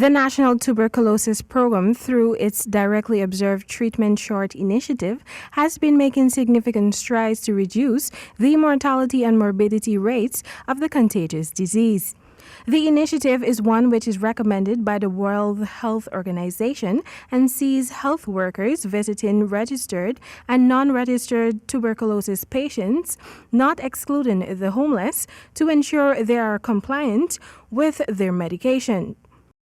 The National Tuberculosis Program, through its Directly Observed Treatment Short initiative, has been making significant strides to reduce the mortality and morbidity rates of the contagious disease. The initiative is one which is recommended by the World Health Organization and sees health workers visiting registered and non-registered tuberculosis patients, not excluding the homeless, to ensure they are compliant with their medication.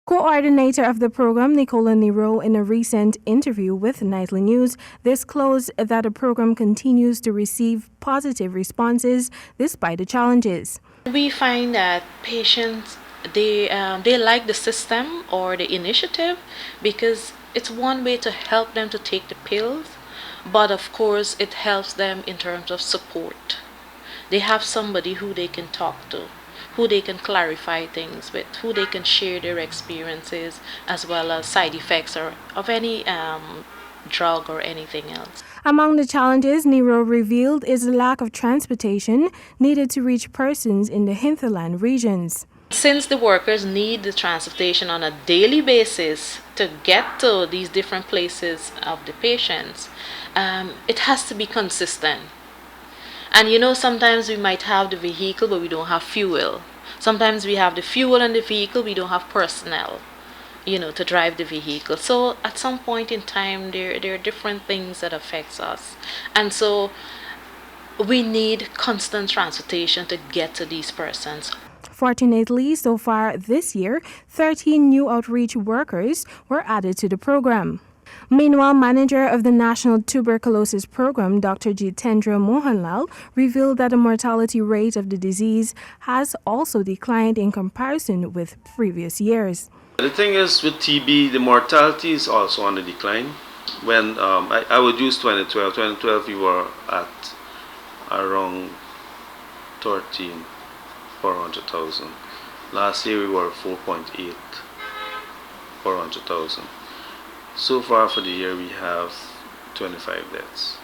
Coordinator of the program, Nicola Nero, in a recent interview with Nightly News, disclosed that the program continues to receive positive responses despite the challenges. We find that patients, they like the system or the initiative because it's one way to help them to take the pills, but of course it helps them in terms of support. They have somebody who they can talk to, who they can clarify things with, who they can share their experiences as well as side effects or of any drug or anything else. Among the challenges Nero revealed is the lack of transportation needed to reach persons in the hinterland regions. Since the workers need the transportation on a daily basis to get to these different places of the patients, it has to be consistent. And sometimes we might have the vehicle, but we don't have fuel. Sometimes we have the fuel and the vehicle, we don't have personnel, to drive the vehicle. So at some point in time, there are different things that affects us. And so we need constant transportation to get to these persons. Fortunately, so far this year, 13 new outreach workers were added to the program. Meanwhile, manager of the National Tuberculosis Program, Dr. Jitendra Mohanlal, revealed that the mortality rate of the disease has also declined in comparison with previous years. The thing is, with TB, the mortality is also on the decline. When I would use 2012. 2012, we were at around 13 per 100,000. Last year, we were 4.8 per 100,000. So far for the year, we have 25 deaths.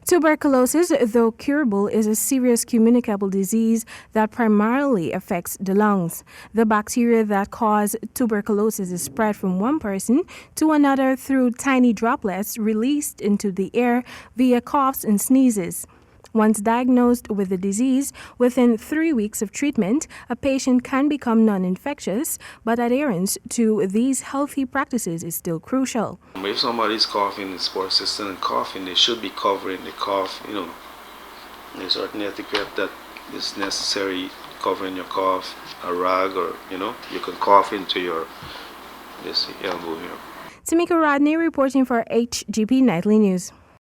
Tuberculosis, though curable, is a serious communicable disease that primarily affects the lungs. The bacteria that cause tuberculosis is spread from one person to another through tiny droplets released into the air via coughs and sneezes. Once diagnosed with the disease, within 3 weeks of treatment, a patient can become non-infectious, but adherence to these healthy practices is still crucial. If somebody's coughing, it's persistent and coughing, they should be covering the cough. There's certain etiquette that is necessary, covering your cough, a rag, or you can cough into this elbow here. Tamika Rodney reporting for HGP Nightly News.